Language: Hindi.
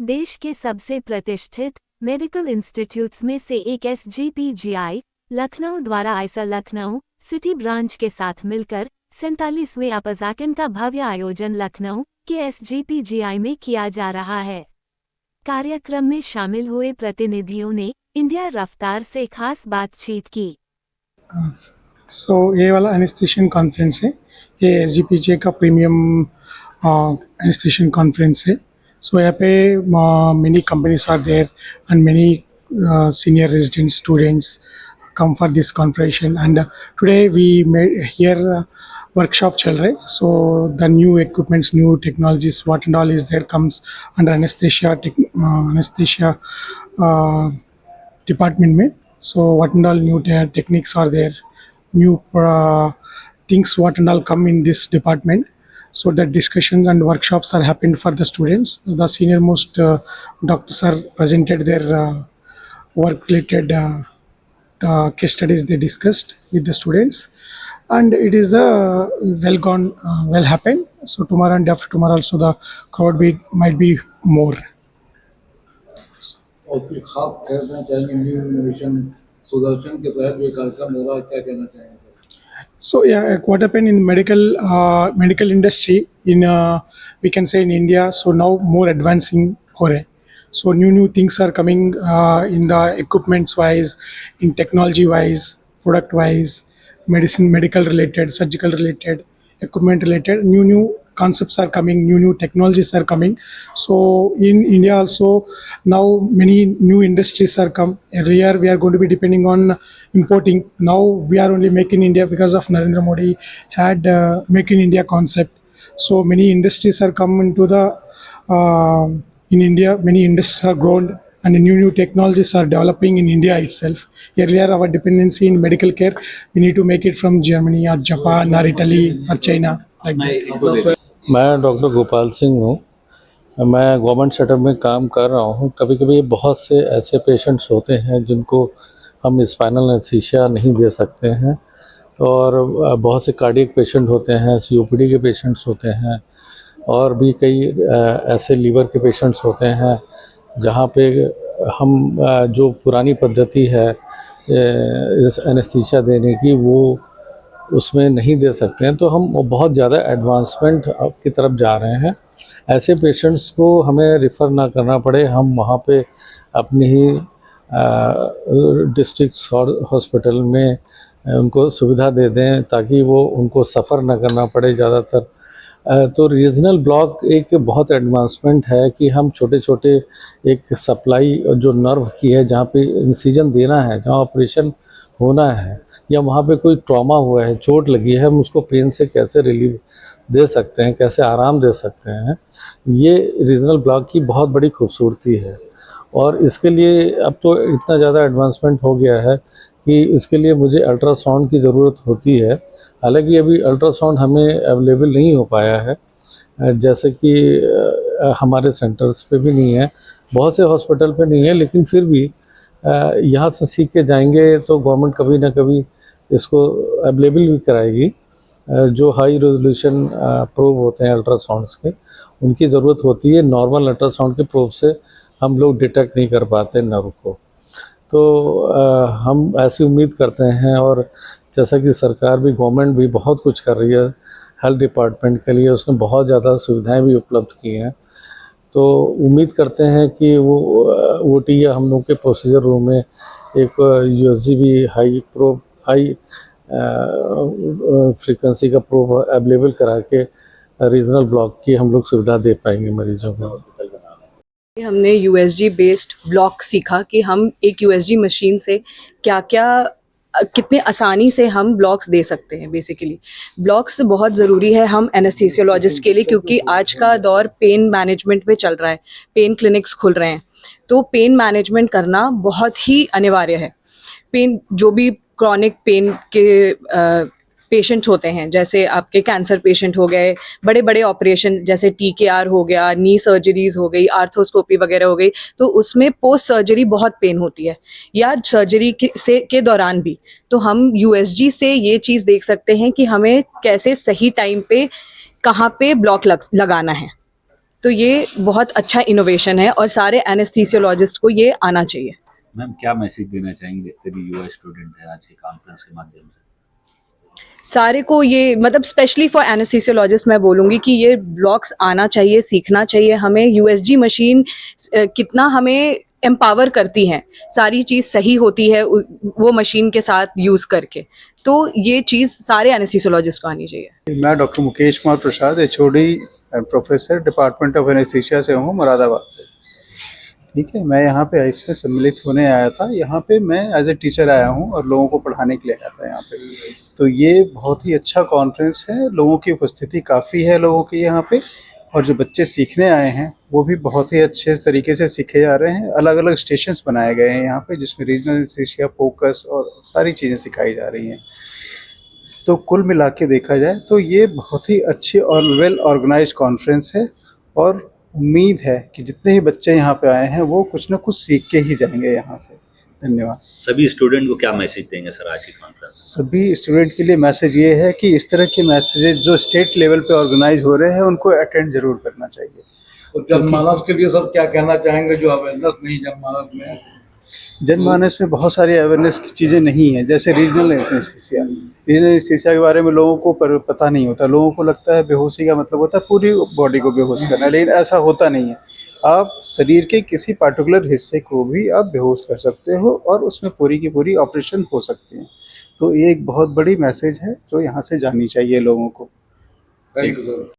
देश के सबसे प्रतिष्ठित मेडिकल इंस्टीट्यूट्स में से एक SGPGI लखनऊ द्वारा आइसा लखनऊ सिटी ब्रांच के साथ मिलकर 47वें अपजाकन का भव्य आयोजन लखनऊ के SGPGI में किया जा रहा है। कार्यक्रम में शामिल हुए प्रतिनिधियों ने इंडिया रफ्तार से खास बातचीत की। ये वाला एनेस्थीशियन कॉन्फ्रेंस है, ये SGPGI का प्रीमियम एनेस्थीशियन कॉन्फ्रेंस है। यहाँ पे many companies are there and many senior resident students come for this conference, and today we made here workshop चल रहे। So the new equipments, new technologies, what and all is there comes under anesthesia department में। So what and all new techniques are there, new things what and all come in this department. So that discussions and workshops are happened for the students. The senior most doctors are presented their work related case studies they discussed with the students, and it is well gone, well happened. So tomorrow and after tomorrow also the crowd might be more. और कुछ खास कहना चाहेंगे न्यू इनोवेशन सुदर्शन के तहत जो कार्यक्रम होगा, क्या कहना चाहेंगे? So yeah, what happened in medical industry in we can say in India. So now more advancing हो रहे. So new things are coming in the equipments wise, in technology wise, product wise, medical related, surgical related, equipment related. New concepts are coming, new technologies are coming. So in India also now many new industries are come. Earlier we are going to be depending on importing. Now we are only Make in India because of Narendra Modi had Make in India concept. So many industries are come into the in India. Many industries are grown and new technologies are developing in India itself. Earlier our dependency in medical care, we need to make it from Germany or Japan or Italy or China like that. मैं डॉक्टर गोपाल सिंह हूँ। मैं गवर्नमेंट सेटअप में काम कर रहा हूँ। कभी कभी बहुत से ऐसे पेशेंट्स होते हैं जिनको हम स्पाइनल एनेस्थीसिया नहीं दे सकते हैं, और बहुत से कार्डियक पेशेंट होते हैं, COPD के पेशेंट्स होते हैं, और भी कई ऐसे लीवर के पेशेंट्स होते हैं जहाँ पे हम जो पुरानी पद्धति है इस एनेस्थीसिया देने की वो उसमें नहीं दे सकते हैं। तो हम बहुत ज़्यादा एडवांसमेंट की तरफ जा रहे हैं। ऐसे पेशेंट्स को हमें रिफ़र ना करना पड़े, हम वहाँ पे अपनी ही डिस्ट्रिक्ट हॉस्पिटल में उनको सुविधा दे दें ताकि वो उनको सफ़र ना करना पड़े ज़्यादातर। तो रीजनल ब्लॉक एक बहुत एडवांसमेंट है कि हम छोटे छोटे एक सप्लाई जो नर्व की है, जहाँ पे इंसिजन देना है, जहाँ ऑपरेशन होना है, या वहाँ पे कोई ट्रॉमा हुआ है, चोट लगी है, हम उसको पेन से कैसे रिलीव दे सकते हैं, कैसे आराम दे सकते हैं, ये रीजनल ब्लॉक की बहुत बड़ी खूबसूरती है। और इसके लिए अब तो इतना ज़्यादा एडवांसमेंट हो गया है कि इसके लिए मुझे अल्ट्रासाउंड की ज़रूरत होती है। हालांकि अभी अल्ट्रासाउंड हमें अवेलेबल नहीं हो पाया है, जैसे कि हमारे सेंटर्स पे भी नहीं है, बहुत से हॉस्पिटल पे नहीं है, लेकिन फिर भी यहाँ से सीख के जाएंगे तो गवर्नमेंट कभी ना कभी इसको अवेलेबल भी कराएगी। जो हाई रेजोल्यूशन प्रोब होते हैं अल्ट्रासाउंड्स के, उनकी ज़रूरत होती है। नॉर्मल अल्ट्रासाउंड के प्रोब से हम लोग डिटेक्ट नहीं कर पाते नर्व को। तो हम ऐसी उम्मीद करते हैं, और जैसा कि सरकार भी, गवर्नमेंट भी बहुत कुछ कर रही है हेल्थ डिपार्टमेंट के लिए, उसने बहुत ज़्यादा सुविधाएं भी उपलब्ध की हैं। तो उम्मीद करते हैं कि वो OT या हम लोग के प्रोसीजर रूम में एक USG भी हाई फ्रीक्वेंसी का प्रोब अवेलेबल करा के रीजनल ब्लॉक की हम लोग सुविधा दे पाएंगे मरीजों को। हमने USG बेस्ड ब्लॉक सीखा कि हम एक USG मशीन से क्या क्या कितने आसानी से हम ब्लॉक्स दे सकते हैं। बेसिकली ब्लॉक्स बहुत ज़रूरी है हम एनेस्थीसियोलॉजिस्ट के लिए, क्योंकि आज का दौर पेन मैनेजमेंट में चल रहा है, पेन क्लिनिक्स खुल रहे हैं, तो पेन मैनेजमेंट करना बहुत ही अनिवार्य है। पेन, जो भी क्रॉनिक पेन के पेशेंट्स होते हैं, जैसे आपके कैंसर पेशेंट हो गए, बड़े बड़े ऑपरेशन जैसे TKR हो गया, नी सर्जरीज हो गई, आर्थोस्कोपी वगैरह हो गई, तो उसमें पोस्ट सर्जरी बहुत पेन होती है, या सर्जरी के दौरान भी। तो हम USG से ये चीज़ देख सकते हैं कि हमें कैसे सही टाइम पे कहाँ पे ब्लॉक लगाना है। तो ये बहुत अच्छा इनोवेशन है और सारे एनेस्थीसियोलॉजिस्ट को ये आना चाहिए। मैम क्या मैसेज देना चाहेंगे, जितने भी युवा स्टूडेंट हैं आज के कॉन्फ्रेंस के माध्यम से? सारे को ये मतलब स्पेशली फॉर एनेस्थीसियोलॉजिस्ट मैं बोलूँगी कि ये ब्लॉक्स आना चाहिए, सीखना चाहिए हमें। यूएसजी मशीन कितना हमें एम्पावर करती हैं, सारी चीज़ सही होती है वो मशीन के साथ यूज़ करके, तो ये चीज़ सारे एनेस्थीसियोलॉजिस्ट को आनी चाहिए। मैं doctor Mukesh Kumar Prasad, HOD professor department of anaesthesia से हूँ, मुरादाबाद से। ठीक है, मैं यहाँ पे इसमें सम्मिलित होने आया था। यहाँ पे मैं एज ए टीचर आया हूँ और लोगों को पढ़ाने के लिए आया था यहाँ पे। तो ये बहुत ही अच्छा कॉन्फ्रेंस है, लोगों की उपस्थिति काफ़ी है लोगों की यहाँ पे, और जो बच्चे सीखने आए हैं वो भी बहुत ही अच्छे तरीके से सीखे जा रहे हैं। अलग अलग स्टेशंस बनाए गए हैं यहाँ पे, जिसमें रीजनल एनेस्थीसिया, फोकस और सारी चीज़ें सिखाई जा रही हैं। तो कुल मिला के देखा जाए तो ये बहुत ही अच्छी और वेल ऑर्गेनाइज कॉन्फ्रेंस है, और उम्मीद है कि जितने भी बच्चे यहाँ पे आए हैं वो कुछ ना कुछ सीख के ही जाएंगे यहाँ से। धन्यवाद। सभी स्टूडेंट को क्या मैसेज देंगे सर आज की कॉन्फ्रेंस? सभी स्टूडेंट के लिए मैसेज ये है कि इस तरह के मैसेजेस जो स्टेट लेवल पे ऑर्गेनाइज हो रहे हैं उनको अटेंड जरूर करना चाहिए। तो जनमानस के लिए सर क्या कहना चाहेंगे, जो अवेयरनेस नहीं जनमानस में? जनमानस में बहुत सारी अवेयरनेस की चीज़ें नहीं हैं, जैसे रीजनल एनेस्थीसिया के बारे में लोगों को पता नहीं होता। लोगों को लगता है बेहोशी का मतलब होता है पूरी बॉडी को बेहोश करना, लेकिन ऐसा होता नहीं है। आप शरीर के किसी पार्टिकुलर हिस्से को भी आप बेहोश कर सकते हो और उसमें पूरी की पूरी ऑपरेशन हो सकती है। तो ये एक बहुत बड़ी मैसेज है जो यहाँ से जानी चाहिए लोगों को। Thank you sir.